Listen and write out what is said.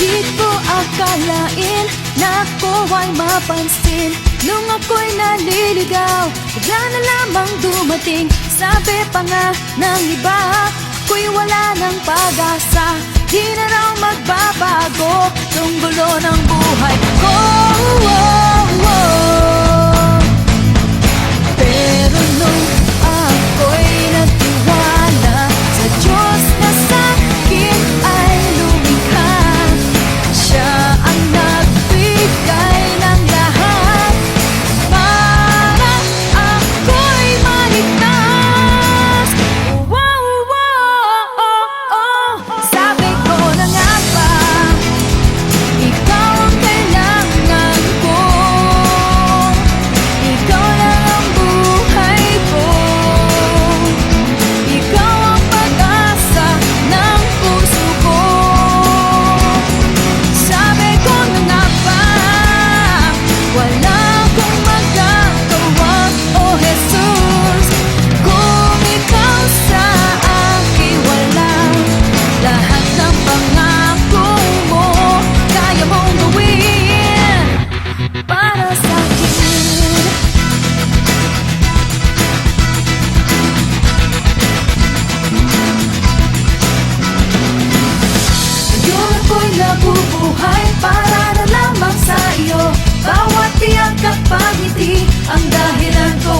Di ko akalain na ako ay mapansin. Nung ako'y naliligaw, bigla na lamang dumating. Sabi pa nga ng iba, ako'y wala ng pag-asa. Di na raw magbabago tong gulo ng buhay ko. Pero nung ako'y nagtiwala sa Diyos na sa'kin ay lumikha, Siya ang nagbigay ng lahat para ako'y maligtas. Sabi ko na nga ba, ikaw ang kailangan ko, ikaw lang ang buhay ko, ikaw ang pag-asa ng puso ko. Sabi ko na nga ba, wala akong magagawa, oh Jesus, kung ikaw sa akin wala. Lahat ng pangako mo, kaya mong gawin para sa akin. Ngayon ako'y nabubuhay para na lamang sa iyo. Bawat tiyak at pangiti, ang dahilan ko